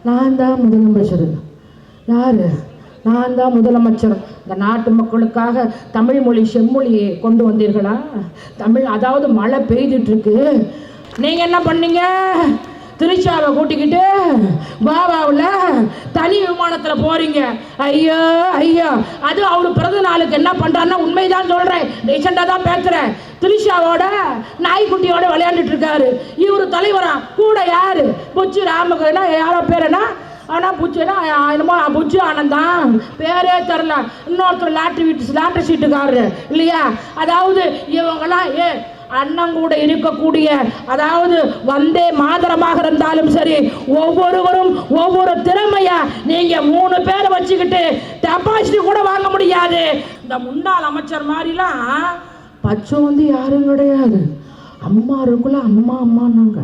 நான் தான் முதலமைச்சர். யார்? நான் தான் முதலமைச்சர். இந்த நாட்டு மக்களுக்காக தமிழ் மொழி செம்மொழியை கொண்டு வந்தீர்களா? தமிழ், அதாவது மழை பெய்துட்டுருக்கு, நீங்கள் என்ன பண்ணீங்க? திருச்சாவை கூட்டிக்கிட்டு கோவாவில் தனி விமானத்தில் போகிறீங்க. ஐயோ ஐயோ, அது அவர் பிறந்த நாளுக்கு என்ன பண்ணுறாருன்னா, உண்மைதான் சொல்கிறேன், ரீசெண்டாக தான் பேசுகிறேன், திருச்சாவோட நாய்க்குட்டியோட விளையாண்டுட்டு இருக்காரு. இவர் தலைவரா, கூட யார்? புச்சு ராமகனா யாரோ பேருனா, ஆனால் புச்சுனா என்னமோ புச்சு ஆனந்தான், பேரே தெரில. இன்னொருத்தர் லாட்ரி சீட்டுக்காரரு இல்லையா? அதாவது இவங்கெல்லாம் அண்ணன் கூட இருக்கக்கூடிய, அதாவது வந்தே மாதரமாக இருந்தாலும் சரி, ஒவ்வொருவரும் ஒவ்வொரு திறமையா நீங்க 3 பேரை வச்சுக்கிட்டு டெபாசிட் கூட வாங்க முடியாது. இந்த முன்னாள் அமைச்சர் மாதிரிலாம் பச்சை வந்து யாரும் கிடையாது. அம்மா இருக்குள்ள அம்மா அம்மான்னாங்க.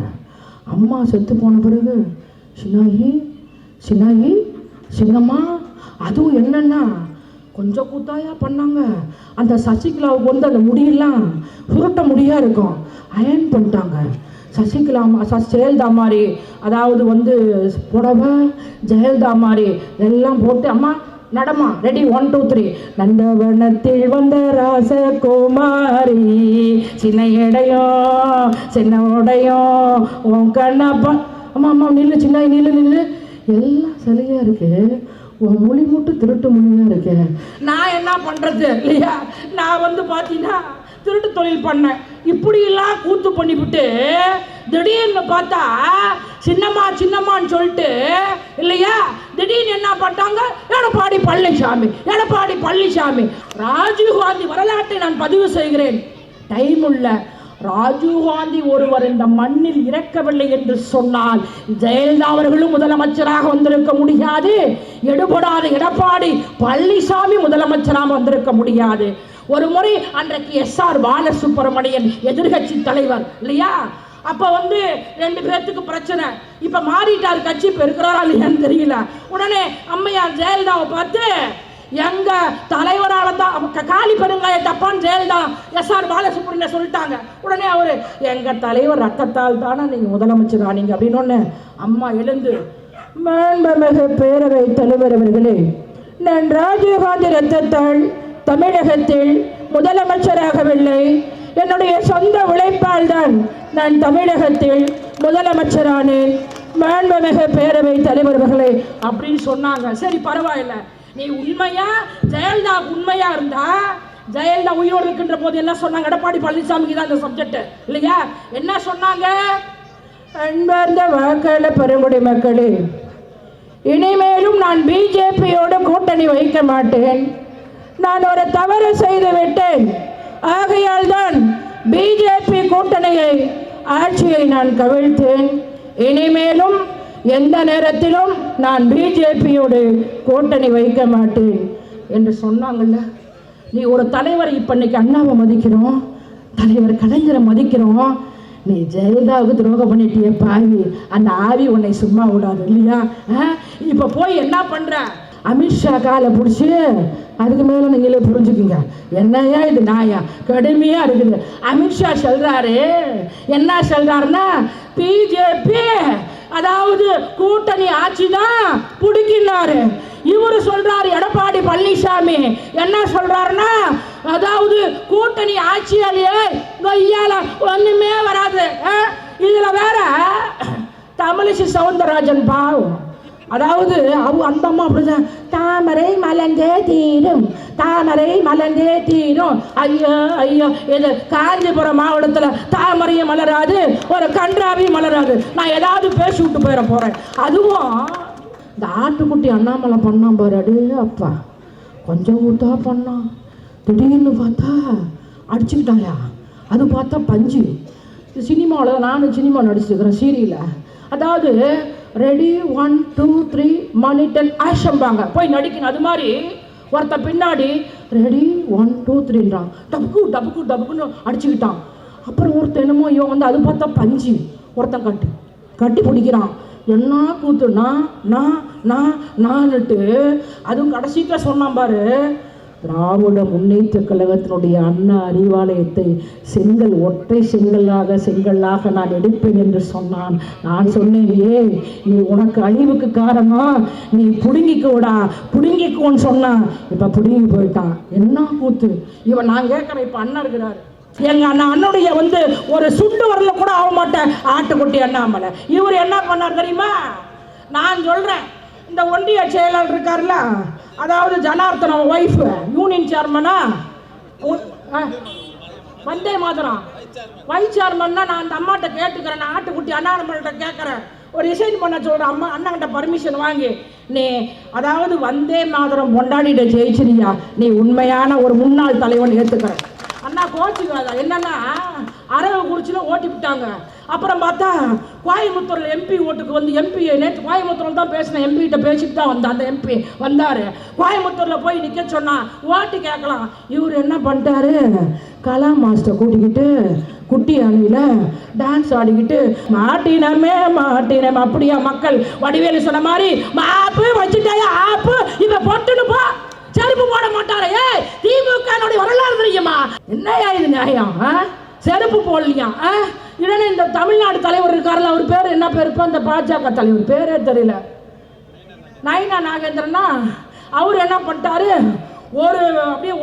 அம்மா செத்து போன பிறகு சின்னாயி சின்னாயி சின்னம்மா, அதுவும் என்னன்னா கொஞ்சம் கூத்தாயா பண்ணாங்க. அந்த சசிகலாவுக்கு வந்து அந்த முடியெல்லாம் சுருட்ட முடியாக இருக்கும், அயன் பண்ணிட்டாங்க. சசிகலா ஜெயலலிதா மாதிரி, அதாவது வந்து புடவை ஜெயலலிதா மாதிரி எல்லாம் போட்டு, அம்மா நடமா, ரெடி 1 2 3, நந்தவனத்தில் வந்த ராசகுமாரி, சின்ன இடையோ சின்ன உடையோ உன் கண்ணப்பா. அம்மா அம்மா நில்லு, சின்ன நில்லு நில்லு, எல்லாம் சரியா இருக்கு, உன் மொழி மட்டும் திருட்டு மொழியாக இருக்கு. நான் என்ன பண்ணுறது இல்லையா? நான் வந்து பார்த்தீங்கன்னா திருட்டு தொழில் பண்ணேன். இப்படியெல்லாம் கூத்து பண்ணிவிட்டு திடீர்னு பார்த்தா சின்னம்மா சின்னம்மான்னு சொல்லிட்டு இல்லையா, திடீர்னு என்ன பண்ணிட்டாங்க, எடப்பாடி பழனிசாமி. ராஜீவ்காந்தி வரலாற்றை நான் பதிவு செய்கிறேன், டைம் உள்ள. ராஜீவ்காந்தி ஒருவர் இந்த மண்ணில் இறக்கவில்லை என்று சொன்னால் ஜெயலலிதா அவர்களும் முதலமைச்சராக வந்திருக்க முடியாது, எடுபடாத எடப்பாடி பழனிசாமி முதலமைச்சராக வந்திருக்க முடியாது. ஒரு முறை அன்றைக்கு எஸ்ஆர் பாலசுப்ரமணியன் எதிர்கட்சி தலைவர் இல்லையா, அப்ப வந்து 2 பேர்த்துக்கு பிரச்சனை. இப்ப மாறிட்டார் கட்சி, இப்ப இருக்கிறாரா இல்லையான்னு தெரியல. உடனே அம்மையார் ஜெயலலிதாவை பார்த்து, எங்க தலைவரால தான் காலி பெருங்காய தப்பான்னு ஜெயலலிதா எஸ்ஆர் பாலசுப்ரமணியன் சொல்லிட்டாங்க. உடனே அவரு, எங்க தலைவர் ரத்தத்தால் தானே நீங்க முதலமைச்சர் ஆனீங்க அப்படின்னு. அம்மா எழுந்து, மாண்புமிகு பேரவை தலைவர் அவர்களே, நான் ராஜீவ்காந்தி ரத்தத்தால் தமிழகத்தில் முதலமைச்சராகவில்லை, என்னுடைய சொந்த உழைப்பால் தான் நான் தமிழகத்தில் முதலமைச்சரானேன், மாண்புமிகு பேரவை தலைவர் அவர்களே அப்படின்னு சொன்னாங்க. சரி பரவாயில்ல, நீ உண்மையா ஜெயலலிதா உண்மையா இருந்தா, ஜெயலலிதா உயிரோடு இருக்கின்ற போது என்ன சொன்னாங்க? எடப்பாடி பழனிசாமிக்கு தான் இந்த சப்ஜெக்ட் இல்லையா? என்ன சொன்னாங்க? அன்பார்ந்த வாக்காளர் பெருங்குடி மக்களே, இனிமேலும் நான் பிஜேபியோடு கூட்டணி வைக்க மாட்டேன், நான் ஒரு தவறு செய்து விட்டேன், ஆகையால் தான் பிஜேபி கூட்டணியை ஆட்சியை நான் கவிழ்த்தேன், இனிமேலும் எந்த நேரத்திலும் நான் பிஜேபியோடு கூட்டணி வைக்க மாட்டேன் என்று சொன்னாங்கல்ல. நீ ஒரு தலைவர், இப்போ இன்னைக்கு அண்ணாவை மதிக்கிறோம், தலைவர் கலைஞரை மதிக்கிறோம், நீ ஜெயலலிதாவுக்கு துரோகம் பண்ணிட்டிய பாவி, அந்த ஆவி உன்னை சும்மா விடாது இல்லையா? இப்போ போய் என்ன பண்ற? அமித்ஷா காலை பிடிச்சி, அதுக்கு மேலே நீங்களே புரிஞ்சுக்குங்க, என்னையா இது நாயா கடுமையா இருக்குது. அமித்ஷா சொல்றாரு, என்ன சொல்றாருன்னா, பிஜேபி அதாவது கூட்டணி ஆட்சி தான் பிடிக்கிறாரு. இவரு சொல்றாரு எடப்பாடி பழனிசாமி என்ன சொல்றாருன்னா, அதாவது கூட்டணி ஆட்சியாலேயே கொய்யால ஒண்ணுமே வராது. இதுல வேற தமிழிசை சவுந்தரராஜன் பாவம், அதாவது அந்த அம்மா அப்படிதான், தாமரை மலர்ந்தே தீரும், தாமரை மலர்ந்தே தீரும். ஐயோ ஐயோ, இது காஞ்சிபுரம் மாவட்டத்தில் தாமரையும் மலராது, ஒரு கன்றாவையும் மலராது. நான் ஏதாவது பேசி விட்டு போயிட போறேன். அதுவும் இந்த ஆட்டுக்குட்டி அண்ணாமலை பண்ணான் பாரு, அடே அப்பா, கொஞ்சம் ஊத்தா பண்ணான், திடீர்னு பார்த்தா அடிச்சுக்கிட்டாயா. அது பார்த்தா பஞ்சு. சினிமாவில் நானும் சினிமா நடிச்சிருக்கிறேன் சீரியல, அதாவது ரெடி 1 2 3 மணி 10 ஆஷம்பாங்க போய் நடிக்கணும். அது மாதிரி ஒருத்த பின்னாடி ரெடி 1 2 3ன்றான், டபுக்கு டபுக்கு டபுக்குன்னு அடிச்சுக்கிட்டான். அப்புறம் ஒருத்தன் என்னமோ இவன் வந்து அது பார்த்தா பஞ்சு, ஒருத்தன் கட்டி பிடிக்கிறான். என்ன கூத்துனா நான்னுட்டு அதுவும் கடைசிக்க சொன்னான் பாரு, திராவிட முன்னேற்ற கழகத்தினுடைய அண்ணா அறிவாலயத்தை ஒற்றை செங்கல்லாக நான் எடுப்பேன் என்று சொன்னான். நான் சொன்னேன், நீ உனக்கு அழிவுக்கு காரணம், நீ புடுங்கிக்கோன்னு சொன்னான். இப்ப புடுங்கி போயிட்டான். என்ன கூத்து இவன்! நான் கேட்கிறேன், இப்ப அண்ணன் இருக்கிறாரு, எங்க அண்ணனுடைய ஒரு சுண்டு வரல கூட ஆக மாட்டேன் ஆட்டுக்குட்டி அண்ணாமலை. இவர் என்ன பண்ணார் தெரியுமா? நான் சொல்றேன், இந்த ஒன்றிய செயலாளர் இருக்காருல்ல, அதாவது Janarthanam wife union சேர்மனா, Vande Mataram wise சேர்மன்னா, நான் அந்த அம்மாட்ட கேட்டுக்கிறேன், நான் ஆட்டுக்குட்டி அண்ணாமலைகிட்ட கேட்குறேன், ஒரு ரிசைன் பண்ண சொல்கிறேன். அம்மா அண்ணன்கிட்ட பர்மிஷன் வாங்கி, நீ அதாவது வந்தே மாதரம் கொண்டாடிட்ட ஜெயிச்சிரியா, நீ உண்மையான ஒரு முன்னாள் தலைவன் ஏற்றுக்கிறேன். அண்ணா கோச்சுக்காதா, என்னன்னா அரவக்குறிச்சியில ஓட்டி விட்டாங்க. அப்புறம் பார்த்தா கோயம்புத்தூர்ல எம்பி ஓட்டுக்கு எம்பி நேற்று கோயம்புத்தூர்ல தான் பேசினேன், எம்பிகிட்ட பேசிட்டு தான் வந்தேன். அந்த எம்பி வந்தாரு, கோயம்புத்தூர்ல போய் நிக்க சொன்னா ஓட்டு கேட்கலாம். இவர் என்ன பண்ணிட்டாரு, கலா மாஸ்டர் கூட்டிக்கிட்டு குட்டி அணியில டான்ஸ் ஆடிக்கிட்டு மாட்டினமே அப்படியா மக்கள் வடிவேலு சொன்ன மாதிரி மாப்பு வச்சுட்டாயா ஆப்பு இவ பொட்டுன்னு போ, செருப்பு போட மாட்டாரே. திமுக வரலாறு தெரியுமா? என்னையா இது நியாயம்? செருப்பு போடலையா? இல்லைன்னா இந்த தமிழ்நாடு தலைவர் இருக்காருல்ல, அவர் பேர் என்ன பேர்? இப்போ இந்த பாஜக தலைவர் பேரே தெரியல, நயினா நாகேந்திரனா. அவர் என்ன பண்ணிட்டாரு, அப்படியே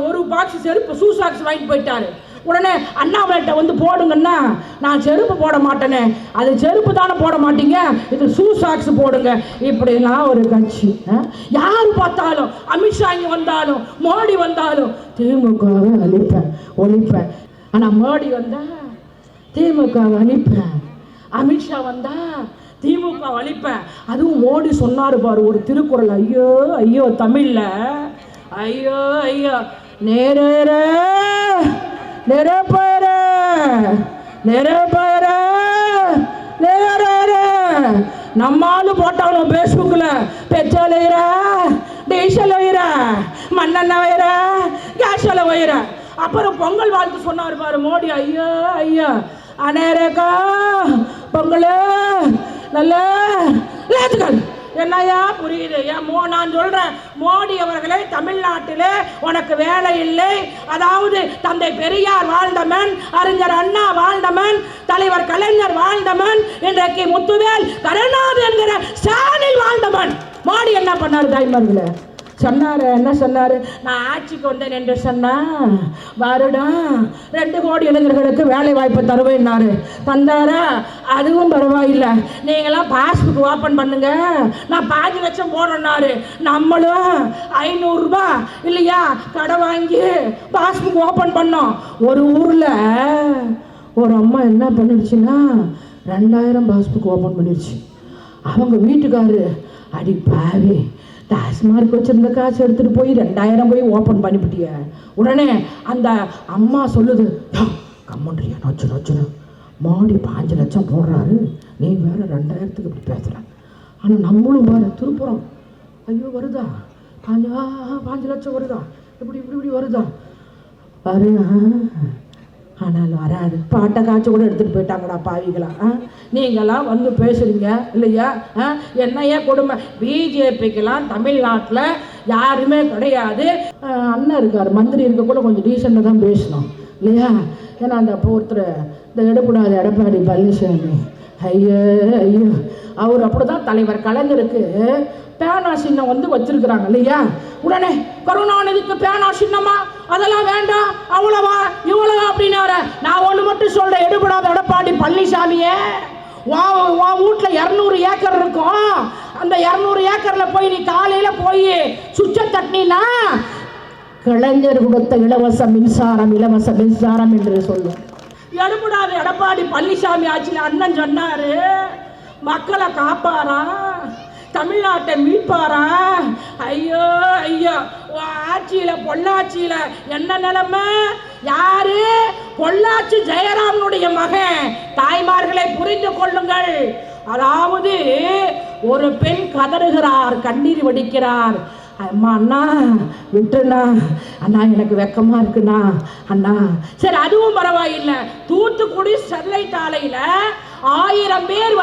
ஒரு பாக்ஸ் செருப்பு ஷூ சாக்ஸ் வாங்கிட்டு போயிட்டாரு. உடனே அண்ணாமலைகிட்ட போடுங்கன்னா, நான் செருப்பு போட மாட்டேனே. அது செருப்பு தானே போட மாட்டீங்க, இது ஷூ சாக்ஸ் போடுங்க. இப்படிலாம் ஒரு கட்சி. யார் பார்த்தாலும் அமித்ஷா இங்கே வந்தாலும் மோடி வந்தாலும் திமுகவை ஒழிப்பேன். ஆனால் மோடி வந்தா திமுகவை அழிப்பேன், அமித்ஷா வந்தா திமுக அழிப்பேன். அதுவும் மோடி சொன்னாரு பாரு ஒரு திருக்குறள், ஐயோ ஐயோ தமிழ்ல, ஐயோ ஐயோ நேரேற நிரப்பர நம்மாலு போட்டாலும் பேஸ்புக்கில் பெட்ரோல் வயிற, டீசல் வயிற, மண்ணெண்ணெய் வயிற, கேஸ் வயிற. அப்புறம் பொங்கல் வாழ்த்து சொன்னார் பாரு மோடி, ஐயோ ஐயோ அநேரக்கா பொங்கல் நல்ல லேத்துக்கள். என்னையா புரியுது? நான் சொல்றேன், மோடி அவர்களே, தமிழ்நாட்டிலே உனக்கு வேலை இல்லை. அதாவது தந்தை பெரியார் வாழ்ந்தமன், அறிஞர் அண்ணா வாழ்ந்தமன், தலைவர் கலைஞர் வாழ்ந்தமன், இன்றைக்கு முத்துவேல் கருணாநிதி என்கிற ஸ்டாலின் வாழ்ந்தமன். மோடி என்ன பண்ணாரு தாய்மார்களே? சொன்னாரு, என்ன சொன்னாரு? நான் ஆட்சிக்கு வந்தேன் என்று சொன்னா வருடம் 2 கோடி இளைஞர்களுக்கு வேலை வாய்ப்பு தருவேன்னாரு. தந்தாரா? அதுவும் பரவாயில்லை, நீங்களாம் பாஸ்புக் ஓப்பன் பண்ணுங்க, நான் 5 லட்சம் போடுறேன்னாரு. நம்மளும் 500 ரூபாய் இல்லையா கடை வாங்கி பாஸ்புக் ஓப்பன் பண்ணோம். ஒரு ஊர்ல ஒரு அம்மா என்ன பண்ணிடுச்சுன்னா 2000 பாஸ்புக் ஓப்பன் பண்ணிடுச்சு. அவங்க வீட்டுக்காரு, அடி பாவி, டாஸ்மார்க் வச்சிருந்த காசு எடுத்துட்டு போய் 2000 போய் ஓப்பன் பண்ணிவிட்டிய. உடனே அந்த அம்மா சொல்லுது, கம்மன்றியா நொச்சு மோடி 5 லட்சம் போடுறாரு, நீ வேற 2000க்கு இப்படி பேசுற. ஆனால் நம்மளும் வேற திருப்புறோம், ஐயோ வருதா 5 லட்சம் வருதா, இப்படி வருதா பாரு. ஆனாலும் வராது. பாட்டை காய்ச்சி கூட எடுத்துகிட்டு போயிட்டாங்கடா பாவிகளா. நீங்களாம் பேசுறீங்க இல்லையா? என்னையே கொடுமை. பிஜேபிக்கெல்லாம் தமிழ்நாட்டில் யாருமே கிடையாது. அண்ணன் இருக்கார், மந்திரி இருக்க கூட கொஞ்சம் டீசெண்டாக தான் பேசணும் இல்லையா? ஏன்னா அந்த ஒருத்தர் இந்த எடுக்கூடாது எடப்பாடி பழனிசாமி, ஐயோ ஐயோ, அவர் அப்படிதான் தலைவர் கலைஞருக்கு பேனா சின்னம் வச்சிருக்கிறாங்க இல்லையா? உடனே கருணாநிதிக்கு பேனா சின்னமா, அதெல்லாம் வேண்டாம், அவ்வளவா இவ்வளவா அப்படின்னாரு. நான் ஒன்று மட்டும் சொல்றேன், எடுபடாத எடப்பாடி பழனிசாமியே, உன் வீட்டுல 200 ஏக்கர் இருக்கும். அந்த 200 ஏக்கர்ல போய் நீ காலையில போய் சுவிட்ச தட்டினா கலைஞர் கொடுத்த இலவச மின்சாரம் என்று சொல்லும். எடுபடாத எடப்பாடி பழனிசாமி ஆட்சியில் அண்ணன் சொன்னாரு, மக்களை காப்பாரா, தமிழ்நாட்டை மீட்பாரா. ஐயோ ஐயோ, ஆட்சியில பொள்ளாச்சியில என்ன நிலைமை? யாரு? பொள்ளாச்சி ஜெயராமனுடைய மகன். தாய்மார்களை புரிந்து கொள்ளுங்கள். அதாவது ஒரு பெண் கதறுகிறார், கண்ணீர் வடிக்கிறார். அம்மா அண்ணா விட்டுண்ணா, அண்ணா எனக்கு வெக்கமா இருக்குண்ணா, அண்ணா. சரி, அதுவும் பரவாயில்லை. தூத்துக்குடி ஸ்டெர்லைட் ஆலையில 1000 பேர்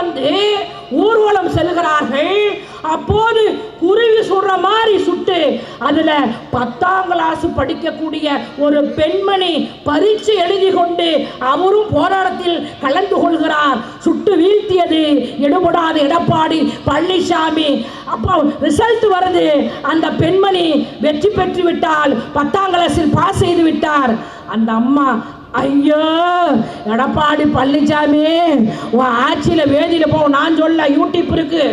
ஊர்வலம் செல்கிறார்கள். அப்போது குருவி சுடுற மாதிரி சுட்டு அதுல 10ஆம் கிளாஸ் படிக்கக்கூடிய ஒரு பெண்மணி பரீட்சை எழுதி கொண்டு அவரும் போராட்டத்தில் கலந்து கொள்கிறார். சுட்டு வீழ்த்தியது எடுபடாத எடப்பாடி பழனிசாமி. அப்போ ரிசல்ட் வருது, அந்த பெண்மணி வெற்றி பெற்று விட்டால், 10ஆம் கிளாஸில் பாஸ் செய்து விட்டார். அந்த அம்மா, ஐயோ எடப்பாடி பழனிசாமி உன் ஆட்சியில் வேதியில் போ, நான் சொல்ல யூடியூப் இருக்கு,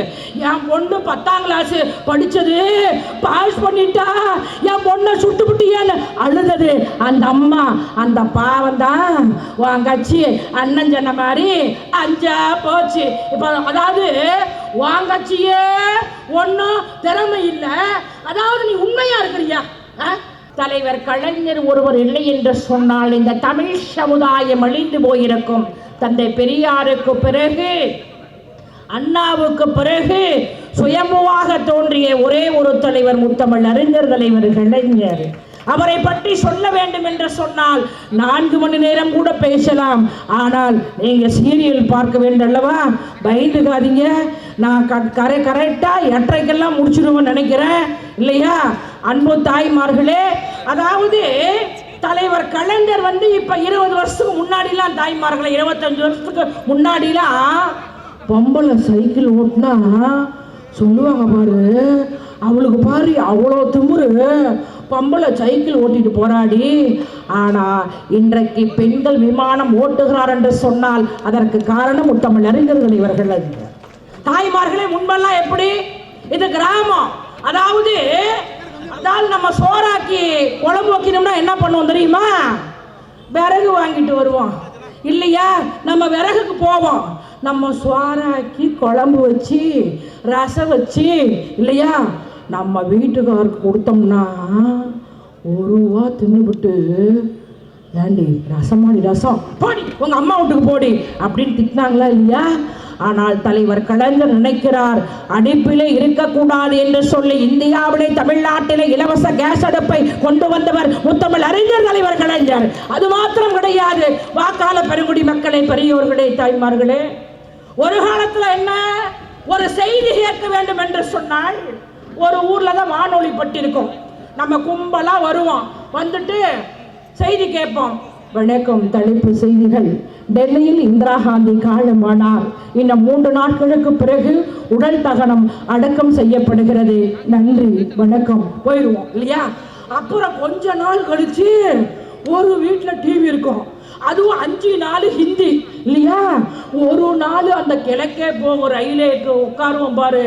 என் பொண்ணு 10ஆம் கிளாஸ் படித்தது பாஸ் பண்ணிட்டா, என் பொண்ணை சுட்டுப்புட்டியான்னு அழுதது அந்த அம்மா. அந்த பாவம் தான் உன் கட்சி அண்ணன் சொன்ன மாதிரி அஞ்சா போச்சு. இப்போ அதாவது உன் கட்சியே ஒன்றும் திறமை இல்லை, அதாவது நீ உண்மையா இருக்கிறியா? தலைவர் கலைஞர் ஒருவர் இல்லை என்று சொன்னால் இந்த தமிழ் சமுதாயம் அழிந்து போயிருக்கும். தந்தை பெரியாருக்கு பிறகு, அண்ணாவுக்கு பிறகு சுயம்புவாக தோன்றிய ஒரே ஒரு தலைவர் முத்தமிழ் அறிஞர் தலைவர் கலைஞர். அவரை பற்றி சொல்ல வேண்டும் என்று சொன்னால் 4 மணி நேரம் கூட பேசலாம். ஆனால் நீங்க சீரியல் பார்க்க வேண்டும் அல்லவா, பயந்துக்காதீங்க. நான் கரெக்டா 8:30 முடிச்சிடுவேன்னு நினைக்கிறேன் இல்லையா? அன்பு தாய்மார்களே, அதாவது தலைவர் கலைஞர் இப்ப 20 வருஷத்துக்கு முன்னாடிலாம் தாய்மார்களை 25 வருஷத்துக்கு முன்னாடிலாம் பொம்பளை சைக்கிள் ஓட்டினா சொல்லுவாங்க பாரு, அவளுக்கு பாரு அவ்வளோ திமுரு, பொம்பளை சைக்கிள் ஓட்டிட்டு போராடி. ஆனால் இன்றைக்கு பெண்கள் விமானம் ஓட்டுகிறார் என்று சொன்னால் அதற்கு காரணம் முத்தமிழ் அறிஞர்கள் இவர்கள். தாய்மார்களே, முன்பெல்லாம் எப்படி, இது கிராமம், அதாவது நம்ம சோறாக்கி குழம்பு வைக்கணும்னா என்ன பண்ணுவோம் தெரியுமா? விறகு வாங்கிட்டு வருவோம் இல்லையா? நம்ம விறகுக்கு போவோம், நம்ம சோறாக்கி குழம்பு வச்சு ரசம் வச்சு இல்லையா, நம்ம வீட்டுக்காருக்கு கொடுத்தோம்னா 1 ரூபா தின்னுபிட்டு, ஏண்டி ரசமாடி ரசம் போடி உங்க அம்மா வீட்டுக்கு போடி அப்படின்னு திட்டினாங்களா இல்லையா? ஆனால் தலைவர் கலைஞர் நினைக்கிறார், அடுப்பிலே இருக்கக்கூடாது என்று சொல்லி இந்தியாவிலே தமிழ்நாட்டிலே இலவச கேஸ் அடுப்பை கொண்டு வந்தவர் முத்தமிழ் அறிஞர் தலைவர் கலைஞர். அது மாத்திரம் கிடையாது, வாக்காள பெருங்குடி மக்களே, பெரியோர்களே, தாய்மார்களே, ஒரு காலத்துல என்ன, ஒரு செய்தி கேட்க வேண்டும் என்று சொன்னால் ஒரு ஊர்ல தான் வானொலி பட்டிருக்கும். நம்ம கும்பலா வருவோம், வந்துட்டு செய்தி கேட்போம். வணக்கம், தலைப்பு செய்திகள். டெல்லியில் இந்திரா காந்தி காலமானார். இன்னும் 3 நாட்களுக்கு பிறகு உடல் தகனம் அடக்கம் செய்யப்படுகிறது. நன்றி, வணக்கம், போயிடுவோம் இல்லையா? அப்புறம் கொஞ்ச நாள் கழிச்சு ஒரு வீட்டில் டிவி இருக்கும், அதுவும் 5 நாள் ஹிந்தி இல்லையா? ஒரு நாள் அந்த கிழக்கே போகும் ரயிலேக்கு உட்காருவோம் பாரு.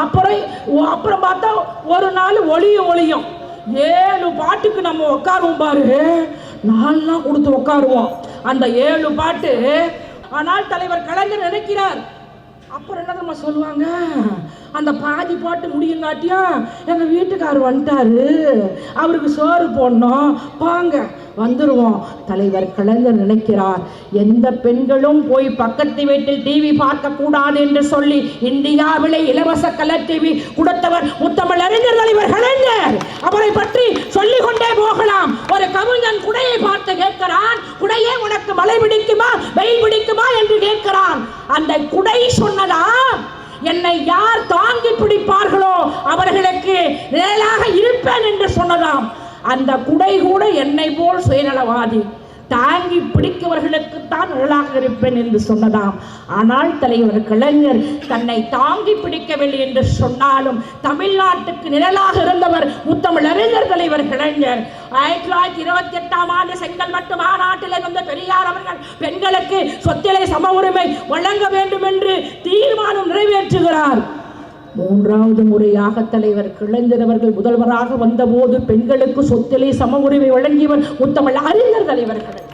அப்புறம் பார்த்தா ஒரு நாள் ஒளியும் 7 பாட்டுக்கு நம்ம உட்காருவோம் பாரு. 4 நாள் கொடுத்து உட்காருவோம் அந்த 7 பாட்டு. ஆனால் தலைவர் கலைஞர் நினைக்கிறார், அப்புறம் என்ன நம்ம சொல்லுவாங்க, அந்த பாதி பாட்டு முடியுங்காட்டியும் எங்க வீட்டுக்காரர் வந்துட்டாரு, அவருக்கு சோறு போடணும், பாங்க வந்துருவோம். தலைவர் கலைஞர் நினைக்கிறார், எந்த பெண்களும் போய் பக்கத்து வீட்டில் டிவி பார்க்க கூடாது என்று சொல்லி இந்தியாவிலே இலவச கலர் டிவி கொடுத்தவர் முத்தமிழ் அறிஞர் தலைவர் கலைஞர். அவரை பற்றி சொல்லிக் கொண்டே போகலாம். ஒரு கவிஞன் குடையை பார்த்து கேட்கிறான், குடையே உனக்கு மழை பிடிக்குமா வெயில் பிடிக்குமா என்று கேட்கிறான். அந்த குடை சொன்னதா, என்னை யார் தாங்கி பிடிப்பார்களோ அவர்களுக்கு நிழலாக இருப்பேன் என்று சொன்னதாம். அந்த குடை கூட என்னை போல் சுயநலவாதி, தாங்கி பிடிக்கவர்களுக்கு தான் நிழலாக இருப்பேன் என்று சொன்னதாம். ஆனால் தலைவர் கலைஞர் தன்னை தாங்கி பிடிக்கவில்லை என்று சொன்னாலும் தமிழ்நாட்டுக்கு நிழலாக இருந்தவர் முத்தமிழ் அறிஞர் தலைவர் கலைஞர். 1928ஆம் ஆண்டு செங்கல்பட்டு மாநாட்டில் இருந்த பெரியார் அவர்கள் பெண்களுக்கு சொத்திலே சம உரிமை வழங்க வேண்டும் என்று தீர்மானம் நிறைவேற்றுகிறார். 3வது முறையாக தலைவர் கலைஞர் அவர்கள் முதல்வராக வந்தபோது பெண்களுக்கு சொத்திலே சம உரிமை வழங்கியவர் முத்தமிழ் அறிஞர் தலைவர் கலைஞர்.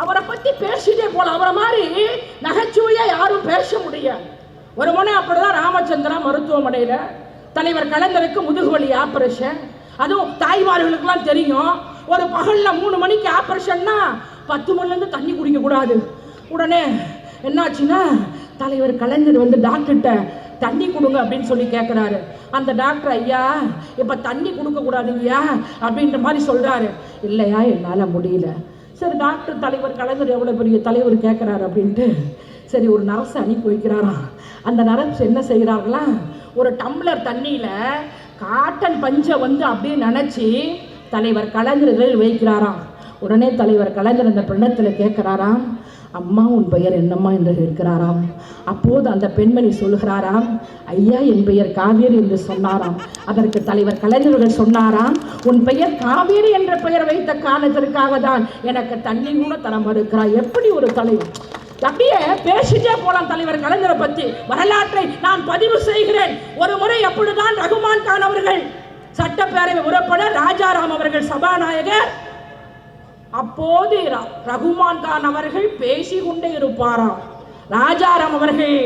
அவரை பத்தி பேசிட்டே போல, அவரை மாதிரி நகைச்சுவையா யாரும் பேச முடியாது. ஒரு முறை அப்படிதான் ராமச்சந்திரா மருத்துவமனையில தலைவர் கலைஞருக்கு முதுகுவலி ஆபரேஷன். அதுவும் தாய்மார்களுக்கெல்லாம் தெரியும், ஒரு பகல்ல 3 மணிக்கு ஆபரேஷன்னா 10 மணிலேருந்து தண்ணி குடிக்க கூடாது. உடனே என்னாச்சுன்னா தலைவர் கலைஞர் டாக்டர்கிட்ட தண்ணி கொடுங்க அப்படின்னு சொல்லி கேட்குறாரு. அந்த டாக்டர், ஐயா இப்போ தண்ணி கொடுக்க கூடாதுங்கய்யா அப்படின்ற மாதிரி சொல்கிறாரு. இல்லையா, என்னால் முடியல. சரி, டாக்டர் தலைவர் கலைஞர் எவ்வளோ பெரிய தலைவர் கேட்குறாரு அப்படின்ட்டு சரி ஒரு நர்ஸ் அனுப்பி வைக்கிறாராம். அந்த நர்ஸ் என்ன செய்கிறார்களா, ஒரு டம்ளர் தண்ணியில் காட்டன் பஞ்சை வந்து அப்படியே நினச்சி தலைவர் கலைஞர்கள் வைக்கிறாராம். உடனே தலைவர் கலைஞர் அந்த பெண்ணத்தில் கேட்குறாராம், அம்மா உன் பெயர் என்னம்மா என்று கேட்கிறாராம். அப்போது அந்த பெண்மணி சொல்கிறாராம், ஐயா என் பெயர் காவேரி என்று சொன்னாராம். அதற்கு தலைவர் கலைஞர்கள் சொன்னாராம், உன் பெயர் காவேரி என்ற பெயர் வைத்த காரணத்திற்காக தான் எனக்கு தண்ணி கூட தர மறுக்கிறாய். எப்படி ஒரு தலைவர்! அப்படியே பேசிட்டே போலாம் தலைவர் கலைஞரை பற்றி. வரலாற்றை நான் பதிவு செய்கிறேன். ஒரு முறை எப்படிதான் ரகுமான் கான் அவர்கள் சட்டப்பேரவை உறுப்பினர், ராஜாராம் அவர்கள் சபாநாயகர், அப்போது ரகுமான் கான் அவர்கள் பேசிக்கொண்டே இருப்பாராம். ராஜாராம் அவர்கள்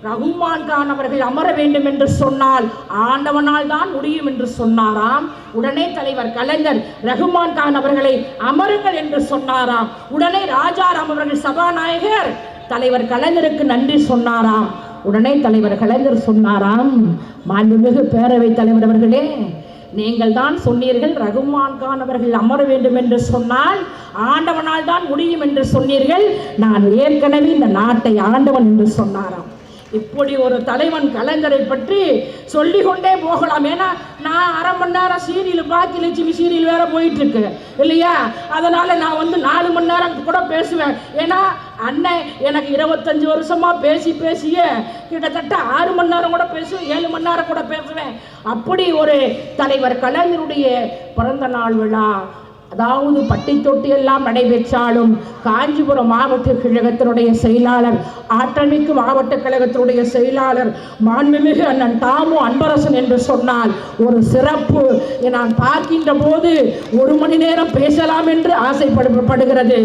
ரகுமான் கான் அவர்கள் அமர வேண்டும் என்று சொன்னால் ஆண்டவனால் தான் முடியும் என்று சொன்னாராம். உடனே தலைவர் கலைஞர் ரகுமான் கான் அவர்களை அமருங்கள் என்று சொன்னாராம். உடனே ராஜாராம் அவர்கள் சபாநாயகர் தலைவர் கலைஞருக்கு நன்றி சொன்னாராம். உடனே தலைவர் கலைஞர் சொன்னாராம், மாண்புமிகு பேரவைத் தலைவர் அவர்களே, நீங்கள் தான் சொன்னீர்கள் ரகுமான் கான் அவர்கள் அமர வேண்டும் என்று சொன்னால் ஆண்டவனால் தான் முடியும் என்று சொன்னீர்கள். நான் ஏற்கனவே இந்த நாட்டை ஆண்டவன் என்று சொன்னாராம். இப்படி ஒரு தலைவன் கலைஞரை பற்றி சொல்லிக்கொண்டே போகலாம். ஏன்னா நான் அரை மணி நேரம் சீரியல் பாக்கியலட்சுமி சீரியல் வேற போயிட்டு இருக்கு இல்லையா, அதனால நான் வந்து 4 மணி நேரம் கூட பேசுவேன். ஏன்னா அண்ணன் எனக்கு 25 வருஷமா பேசியே கிட்டத்தட்ட 6 மணி நேரம் கூட பேசுவேன், 7 மணி நேரம் கூட பேசுவேன். அப்படி ஒரு தலைவர் கலைஞருடைய பிறந்த நாள் விழா, அதாவது பட்டி தொட்டி எல்லாம் நடைபெற்றாலும் காஞ்சிபுரம் மாவட்ட கழகத்தினுடைய செயலாளர், ஆற்றல்மிகு மாவட்ட கழகத்தினுடைய செயலாளர் மாண்புமிகு அண்ணன் தாமு அன்பரசன் என்று சொன்னால் ஒரு சிறப்பு. நான் பார்க்கின்ற போது 1 மணி நேரம் பேசலாம் என்று ஆசைப்படுகிறது.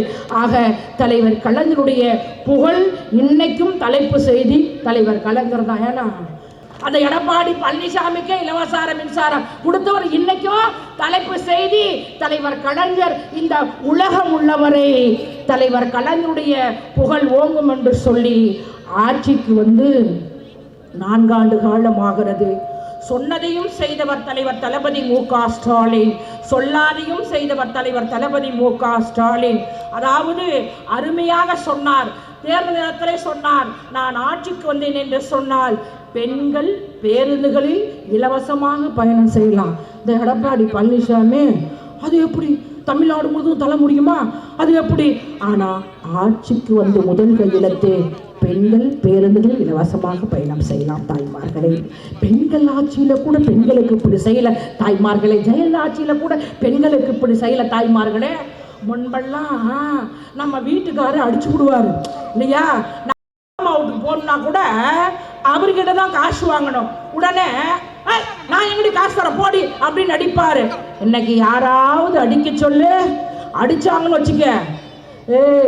ஆக தலைவர் கலைஞருடைய புகழ் இன்னைக்கும் தலைப்பு செய்தி தலைவர் கலைஞர் தான். ஏன்னா அந்த எடப்பாடி பழனிசாமிக்கே இலவச மின்சாரம் கொடுத்தவர் இன்னைக்கும் தலைப்பு செய்தி தலைவர் கலைஞர். இந்த உலகம் உள்ளவரை தலைவர் கலைஞருடைய புகழ் ஓங்கும் என்று சொல்லி ஆட்சிக்கு வந்து 4 ஆண்டு காலம் ஆகிறது. சொன்னதையும் செய்தவர் தலைவர் தளபதி மு.க. ஸ்டாலின், சொல்லாதையும் செய்தவர் தலைவர் தளபதி மு.க. ஸ்டாலின். அதாவது அருமையாக சொன்னார். தேர்தல் நேரத்திலே சொன்னார், நான் ஆட்சிக்கு வந்தேன் என்று சொன்னால் பெண்கள் பேருந்துகளில் இலவசமாக பயணம் செய்யலாம். இந்த எடப்பாடி பழனிசாமி அது எப்படி தமிழ்நாடு முழுவதும் தர முடியுமா? அது எப்படி? ஆனால் ஆட்சிக்கு வந்து முதல் கையிலத்தே பெண்கள் பேருந்துகள் இலவசமாக பயணம் செய்யலாம். தாய்மார்களே, பெண்கள் ஆட்சியில் கூட பெண்களுக்கு இப்படி செய்யல தாய்மார்களே. ஜெயலலிதா ஆட்சியில் கூட பெண்களுக்கு இப்படி செய்யல தாய்மார்களே. முன்பெல்லாம் நம்ம வீட்டுக்காரர் அடிச்சு விடுவாரு இல்லையா, அவுட்டுக்கு போனா கூட அவர்கிட்ட தான் காசு வாங்கணும். உடனே நான் எங்கடி காசு தர போடி அப்படின்னு அடிப்பாரு. இன்னைக்கு யாராவது அடிக்க சொல்லு, அடிச்சாங்கன்னு வச்சுக்க,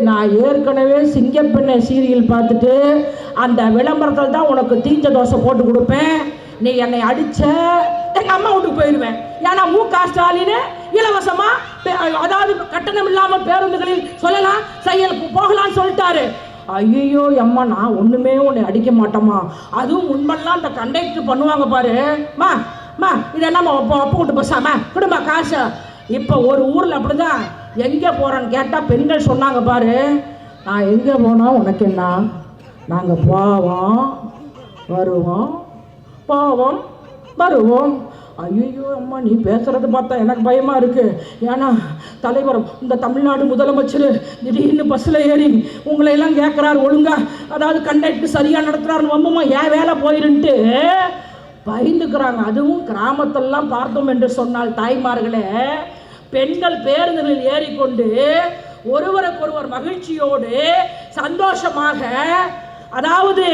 நான் ஏற்கனவே சிங்கப்பெண்ணை சீரியல் பார்த்துட்டு அந்த விளம்பரத்தில் தான் உனக்கு தீஞ்ச தோசை போட்டு கொடுப்பேன், நீ என்னை அடிச்ச எங்க அம்மா வீட்டுக்கு போயிடுவேன். ஏன்னா மு.க. ஸ்டாலின் இலவசமா, அதாவது கட்டணம் இல்லாமல் பேருந்துகளில் சொல்லலாம் போகலான்னு சொல்லிட்டாரு. ஐயோ அம்மா, நான் ஒன்றுமே உன்னை அடிக்க மாட்டோமா. அதுவும் முன்பெல்லாம் அந்த கண்டக்டர் பண்ணுவாங்க பாரு, மா இதெல்லாம் அப்போ விட்டு பசாம குடும்ப காசு. இப்போ ஒரு ஊரில் அப்படிதான், எங்கே போகிறேன்னு கேட்டால் பெண்கள் சொன்னாங்க பாரு, நான் எங்கே போனோம் உனக்கு என்ன, நாங்கள் போவோம் வருவோம் போவோம் வருவோம். ஐயோ அம்மா, நீ பேசுறது பார்த்தா எனக்கு பயமா இருக்கு. ஏன்னா தலைவர் இந்த தமிழ்நாடு முதலமைச்சர் திடீர்னு பஸ்ஸில் ஏறி உங்களை எல்லாம் கேட்குறாரு ஒழுங்கா, அதாவது கண்டக்டர் சரியா நடத்துறாருன்னு வம்புமா ஏன் வேலை போயிருன்ட்டு பயந்துக்கிறாங்க. அதுவும் கிராமத்தெல்லாம் பார்த்தோம் என்று சொன்னால் தாய்மார்களே, பெண்கள் பேருந்துகளில் ஏறிக்கொண்டு ஒருவருக்கொருவர் மகிழ்ச்சியோடு சந்தோஷமாக, அதாவது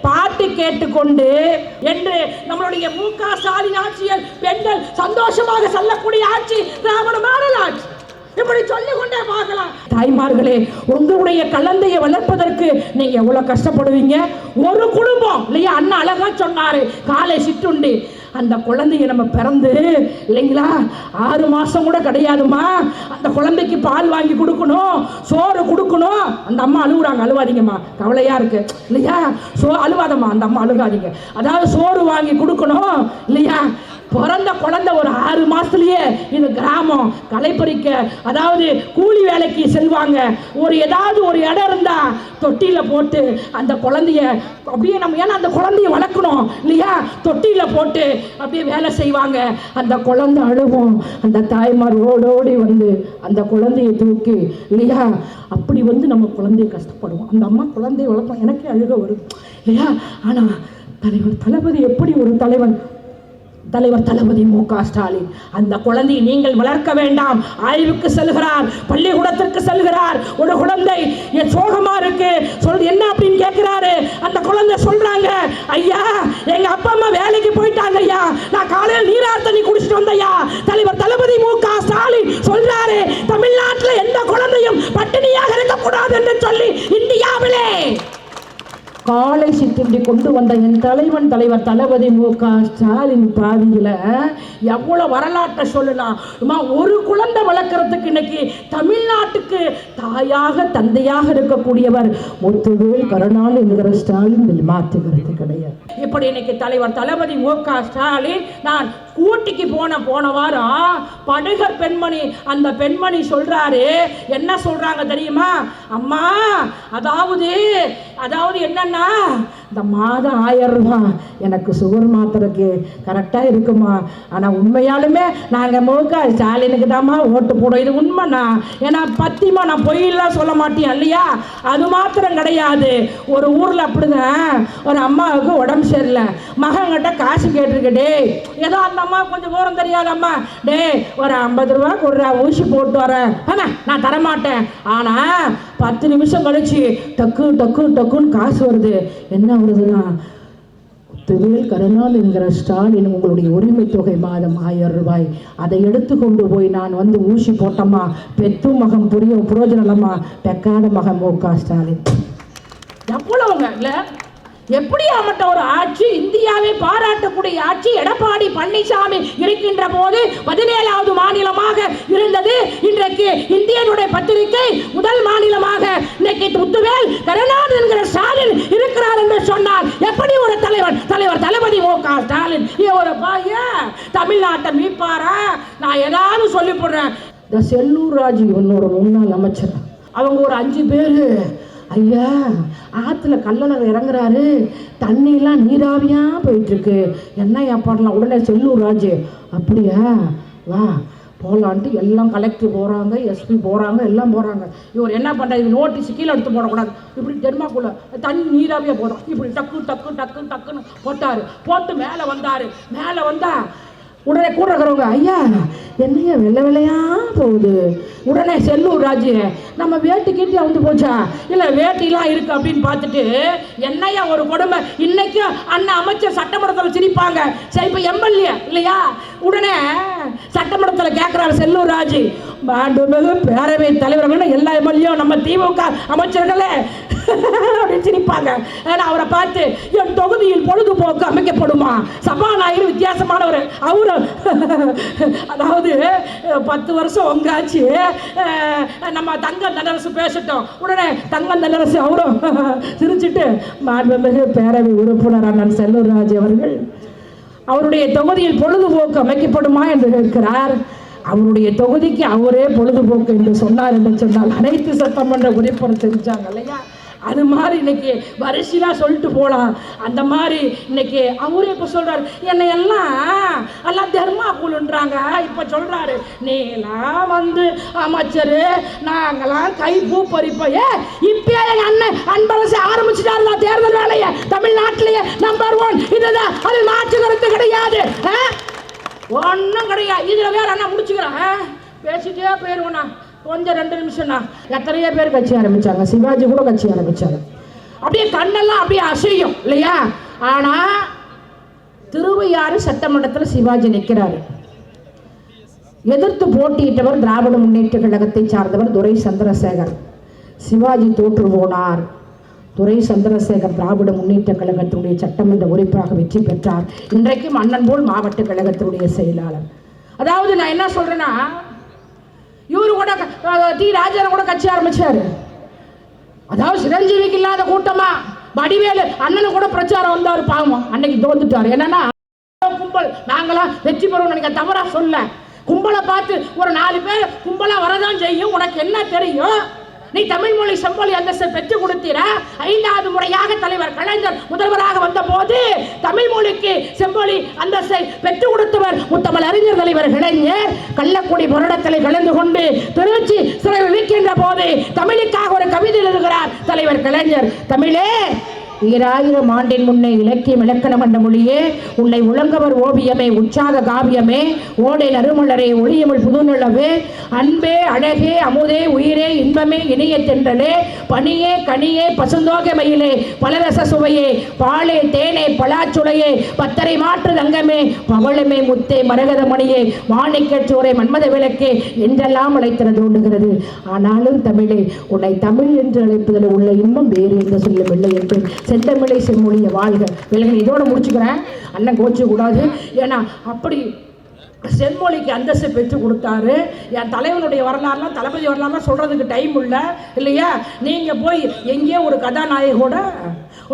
பாட்டு கேட்டுக்கொண்டு என்று நம்மளுடைய மு.க. ஸ்டாலின் ஆட்சியில் பெண்கள் சந்தோஷமாக செல்லக்கூடிய ஆட்சி திராவிட மாடல் ஆட்சி. இப்படி சொல்லிக்கொண்டே பார்க்கலாம். தாய்மார்களே, உங்களுடைய குழந்தையை வளர்ப்பதற்கு நீங்க எவ்வளவு கஷ்டப்படுவீங்க. ஒரு குடும்பம் இல்லையா, அண்ணா அழகா சொன்னாரு, காலை சிற்றுண்டி. அந்த குழந்தைய நம்ம பிறந்து இல்லைங்களா 6 மாசம் கூட கிடையாதுமா, அந்த குழந்தைக்கு பால் வாங்கி கொடுக்கணும், சோறு கொடுக்கணும். அந்த அம்மா அழுகுறாங்க, அழுவாதீங்கம்மா, கவலையா இருக்கு இல்லையா, அழுவாதம்மா, அந்த அம்மா அழுகாதீங்க. அதாவது சோறு வாங்கி கொடுக்கணும் இல்லையா, பிறந்த குழந்தை ஒரு 6 மாசத்துலயே இது கிராமம் களைப்பறிக்க, அதாவது கூலி வேலைக்கு செல்வாங்க. ஏதாவது ஒரு இடம் இருந்தா தொட்டியில போட்டு அந்த குழந்தைய அப்படியே நம்ம, ஏன்னா அந்த குழந்தைய வளர்க்கணும் இல்லையா, தொட்டியில போட்டு அப்படியே வேலை செய்வாங்க. அந்த குழந்தை அழுவும், அந்த தாய்மார் ஓடோடி வந்து அந்த குழந்தைய தூக்கி இல்லையா, அப்படி வந்து நம்ம குழந்தைய கஷ்டப்படுவோம். அந்த அம்மா குழந்தைய வளர்ப்போம், எனக்கே அழுக வரும் இல்லையா. ஆனா தலைவர் தளபதி எப்படி ஒரு தலைவர் தளபதி மு.க. ஸ்டாலின் அந்த குழந்தையை நீங்கள் வளர்க்க வேண்டாம், ஆய்வுக்கு செல்கிறார், பள்ளிக்கூடத்திற்கு செல்கிறார். ஒரு குழந்தை என் சோகமா இருக்கு என்ன அப்படின்னு கேட்கிறாரு. அந்த குழந்தை சொல்றாங்க, ஐயா எங்க அப்பா அம்மா வேலைக்கு போயிட்டாங்க ஐயா, நான் காலையில் நீரார் தண்ணி குடிச்சிட்டு வந்தையா. தலைவர் தளபதி மு.க. ஸ்டாலின் சொல்றாரு, தமிழ்நாட்டில் எந்த குழந்தையும் பட்டினியாக இருக்கக்கூடாது என்று சொல்லி இந்தியாவிலே காலை சிற்றுண்டி கொண்டு வந்த என் தலைவர் தளபதி மு.க. ஸ்டாலின் பாதியில எவ்வளவு வரலாற்றை சொல்லலாம். ஒரு குழந்தை வளர்க்கறதுக்கு இன்னைக்கு தமிழ்நாட்டுக்கு தாயாக தந்தையாக இருக்கக்கூடியவர் முத்துவேல் கருணாநிதி என்கிற ஸ்டாலின் மாற்றுகிறது கிடையாது. இப்படி இன்னைக்கு தலைவர் தளபதி மு.க. ஸ்டாலின், நான் ஊட்டிக்கு போன வாரம் படுகர் பெண்மணி, அந்த பெண்மணி சொல்றாரு, என்ன சொல்றாங்க தெரியுமா, அம்மா அதாவது என்னன்னா இந்த மாதம் 1000 ரூபாய் எனக்கு சுகர் மாத்திரைக்கு கரெக்டா இருக்குமா. ஆனா உண்மையாலுமே நாங்க மு.க. ஸ்டாலினுக்கு தாமா ஓட்டு போடும், இது உண்மைண்ணா. ஏன்னா பத்திமா நான் பொய்யெல்லாம் சொல்ல மாட்டேன் இல்லையா. அது மாத்திரம் கிடையாது, ஒரு ஊர்ல அப்படிதான் ஒரு அம்மாவுக்கு உடம்பு சரியில்லை, மகன்கிட்ட காசு கேட்டிருக்கே, ஏதோ அந்த அம்மா கொஞ்சம் விவரம் தெரியாத அம்மா, டே ஒரு 50 ரூபா கொடுறா, ஊசி போட்டு வரேன், நான் தரமாட்டேன். ஆனா 10 நிமிஷம் கழிச்சு டக்குன்னு காசு வருது. என்ன வருதுன்னா, முத்துவேல் கருணாநிதி என்கிற ஸ்டாலின் உங்களுடைய உரிமை தொகை மாதம் 1000 ரூபாய், அதை எடுத்து கொண்டு போய் நான் வந்து ஊசி போட்டம்மா, பெத்து மகம் புரோஜனமா, பெக்காத மகன் மு.க. ஸ்டாலின். எவ்வளவுங்க இல்ல, எப்படியாமட்ட ஒரு ஆட்சி, இந்தியாவை பாராட்டக்கூடிய ஆட்சி எடப்பாடி பழனிசாமி இருக்கின்ற போது 17வது மாநிலமாக இருந்தது. இன்றைக்கு இந்தியனுடைய பத்திரிகை முதல் மாநிலமாக இன்னைக்கு முத்துவேல் கருணாநிதி என்கிற ஸ்டாலின் இருக்கிறார் என்று சொன்னார். எப்படி ஒரு தலைவர் தளபதி மு.க. ஸ்டாலின் ஒரு தமிழ்நாட்டை மீட்பாரா? நான் ஏதாவது சொல்லி போடுறேன். இந்த செல்லூர் ராஜு என்னோட முன்னாள் அமைச்சர், அவங்க ஒரு 5 பேரு, ஐயா ஆற்றுல கல்லணை இறங்குறாரு, தண்ணியெல்லாம் நீராவியா போயிட்டு இருக்கு, என்ன ஏற்பாடலாம். உடனே செல்லூர் ராஜு, அப்படியா வா போகலான்ட்டு எல்லாம் கலெக்டர் போகிறாங்க, எஸ்பி போகிறாங்க, எல்லாம் போகிறாங்க. இவர் என்ன பண்ணுறாரு, நோட்டீஸ் கீழே எடுத்து போடக்கூடாது, இப்படி தென்மாக்குள்ள தண்ணி நீராவியாக போதும், இப்படி டக்குன்னு போட்டு மேலே வந்தா உடனே கூட இருக்கிறவங்க, ஐயா என்னையா வெள்ளையா போகுது. உடனே செல்லூர் ராஜு, நம்ம வேட்டி கீட்டியா வந்து போச்சா, இல்லை வேட்டிலாம் இருக்கு அப்படின்னு பார்த்துட்டு, என்னையா ஒரு கொடுமை. இன்னைக்கு அண்ணன் அமைச்சர் சட்டமன்றத்தில் சிரிப்பாங்க, சரி இப்போ எம்எல்ஏ இல்லையா. உடனே சட்டமன்றத்தில் கேட்குறாரு செல்லூர் ராஜு, பேரவை தலைவர்கள் எல்லா எம்எல்ஏ நம்ம திமுக அமைச்சர்களே அப்படின்னு சிரிப்பாங்க. அவரை பார்த்து, என் தொகுதியில் பொழுதுபோக்கு அமைக்கப்படுமா, சபாநாயகர் வித்தியாசமானவர் அவரு, அதாவது 10 வருஷம் உங்காச்சு நம்ம தங்கம் தென்னரசு பேசட்டும். உடனே தங்கம் தென்னரசு அவரும் சிரிச்சுட்டு, மாண்புமிகு பேரவை உறுப்பினர் அண்ணன் செல்லூர் ராஜு அவர்கள் அவருடைய தொகுதியில் பொழுதுபோக்கு அமைக்கப்படுமா என்று கேட்கிறார். அவருடைய தொகுதிக்கு அவரே பொழுதுபோக்கு என்று சொன்னார் என்று சொன்னால் அனைத்து சட்டமன்ற உறுப்பினர் தெரிஞ்சாங்க இல்லையா. அது மாதிரி இன்னைக்கு வரிசையா சொல்லிட்டு போலாம். அந்த மாதிரி இன்னைக்கு அவரே இப்ப சொல்றாரு, என்னை எல்லாம் தர்மாக்குள்ன்றாங்க. இப்ப சொல்றாரு, நீலாம் வந்து அமைச்சரு, நாங்களாம் கை பூ பறிப்பைய. இப்பயே எங்க அண்ணன் அன்பரசு ஆரம்பிச்சுட்டாரு தேர்தல் வேலையை, தமிழ்நாட்டிலேயே நம்பர் 1 இதுதான், அது மாற்று கருத்து கிடையாது, ஒன்றும் கிடையாது. இதுல வேற அண்ணா முடிச்சுக்கிறேன், பேசிட்டே போயிருவோண்ணா, கொஞ்சம் 2 நிமிஷம்னா. எத்தனையோ பேர் கட்சி ஆரம்பிச்சாங்க, சிவாஜி கூட கட்சி ஆரம்பிச்சாங்க, அப்படியே கண்ணெல்லாம் அப்படியே அசையும் இல்லையா. ஆனா திருவையாறு சட்டமன்றத்தில் சிவாஜி நிற்கிறாரு. எதிர்த்து போட்டியிட்டவர் திராவிட முன்னேற்ற கழகத்தை சார்ந்தவர் துரை சந்திரசேகர். சிவாஜி தோற்று போனார். துரை சந்திரசேகர் திராவிட முன்னேற்ற கழகத்தினுடைய சட்டமன்ற உறுப்பினராக வெற்றி பெற்றார். இன்றைக்கும் அண்ணன் போல் மாவட்ட கழகத்தினுடைய செயலாளர். அதாவது நான் என்ன சொல்றேன்னா, இவரு கூட டி ராஜன் கூட கட்சி ஆரம்பிச்சாரு. அதாவது சிரஞ்சீவிக்கு இல்லாத கூட்டமா வடிவேலு அண்ணனு கூட பிரச்சாரம் வந்தாரு, பாவம் அன்னைக்கு தோந்துட்டாரு. என்னன்னா கும்பல் நாங்களாம் வெற்றி பெறுவோம் நினைக்க தவறா சொல்ல. கும்பலை பார்த்து ஒரு 4 பேர் கும்பலா வரதான் செய்யும். உனக்கு என்ன தெரியும்? நீ தமிழ் மொழி செம்மொழி அந்தஸ்தை பெற்றுக் கொடுத்தீர. 5வது முறையாக தலைவர் கலைஞர் முதல்வராக வந்த போது தமிழ் மொழிக்கு செம்மொழி அந்தஸ்தை பெற்றுக் கொடுத்தவர் முத்தமிழ் அறிஞர் தலைவர் கலைஞர். கள்ளக்குடி போராட்டத்தில் கலந்து கொண்டு திருச்சி சிறையில் இருக்கின்ற போது தமிழுக்காக ஒரு கவிதை எழுதுகிறார் தலைவர் கலைஞர். தமிழே, 2000 ஆண்டின் முன்னே இலக்கியம் இலக்கணம் என்ற மொழியே, உன்னை உலங்கவர் ஓவியமே, உற்சாக காவியமே, ஓடை நறுமலரே, ஒளியமிழ் புதுநிலவே, அன்பே அழகே அமுதே உயிரே இன்பமே இனிய தென்றலே, பனியே கனியே பசுந்தோகை மயிலே, பலரச சுவையே, பாலே தேனே பலாச்சுளையே, பத்தரை மாற்று தங்கமே, பவளமே முத்தே மரகத மணியே, மாணிக்கச்சோரை மன்மத விளக்கே என்றெல்லாம் அழைத்தது உண்டுகிறது. ஆனாலும் தமிழே, உன்னை தமிழ் என்று அழைப்பதில் உள்ள இன்பம் வேறு என்று சொல்லவில்லை என்று செந்தமிழை செம்மொழியை வாழ்க. விலகன் இதோட முடிச்சுக்கிறேன், அண்ணன் கோச்சு கூடாது. ஏன்னா அப்படி செம்மொழிக்கு அந்தஸ்து பெற்று கொடுத்தாரு. என் தலைவனுடைய வரலாறுலாம் தளபதி வரலாறுலாம் சொல்றதுக்கு டைம் இல்லை இல்லையா? நீங்க போய் எங்கேயோ ஒரு கதாநாயகோட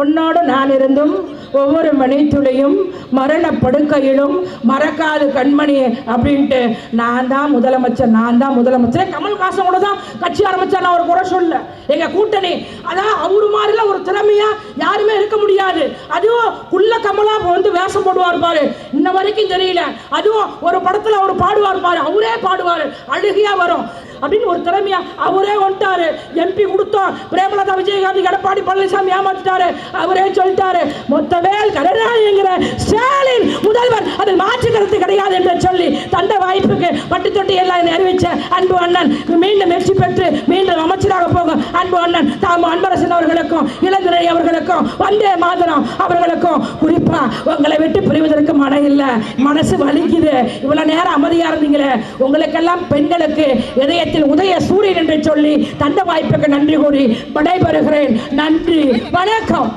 உன்னோடு நான் இருந்தும் ஒவ்வொரு மணித்துளியும் மரண படுக்கையிலும் மறக்காது கண்மணி அப்படின்ட்டு நான் தான் முதலமைச்சர் கமல்ஹாசன் கூட தான் கட்சி ஆரம்பிச்சா நான் ஒரு குறை சொல்ல. எங்க கூட்டணி அதான் அவரு மாதிரிலாம் ஒரு திறமையா யாருமே இருக்க முடியாது. அதுவும் குள்ள கமலா வந்து வேஷம் போடுவார் பாரு, இன்ன வரைக்கும் தெரியல. அதுவும் ஒரு படத்துல அவர் பாடுவார் பாரு, அவரே பாடுவார், அழுகையா வரும் அப்படின்னு ஒரு திறமையா அவரே வந்துட்டாரு. எம்பி கொடுத்தோம், பிரேமலதா விஜயகாந்த் எடப்பாடி பழனிசாமி ஏமாத்திட்டாரு, அவரே சொல்லிட்டாரு. மொத்தவேல் கருணாநிதிங்கிற ஸ்டாலின் முதல்வர், அதில் மாற்று கருத்து கிடையாது என்று சொல்லி தந்த வாய்ப்புக்கு பட்டு தொட்டி எல்லாம் அறிவிச்ச அன்பு அண்ணன் மீண்டும் வெற்றி பெற்று மீண்டும் அமைச்சராக போகும் அன்பு அண்ணன் தாமு அன்பரசன் அவர்களுக்கும் இளந்திரை அவர்களுக்கும் வந்தே மாதரம் அவர்களுக்கும் குறிப்பா உங்களை விட்டு பிரிவதற்கு மனம் இல்லை, மனசு வலிக்குது. இவ்வளவு நேரம் அமைதியா இருந்தீங்களே, உங்களுக்கெல்லாம் பெண்களுக்கு இதயத்தில் உதய சூரியன் என்று சொல்லி தந்த வாய்ப்புக்கு நன்றி கூறி விடைபெறுகிறேன். நன்றி, வணக்கம்.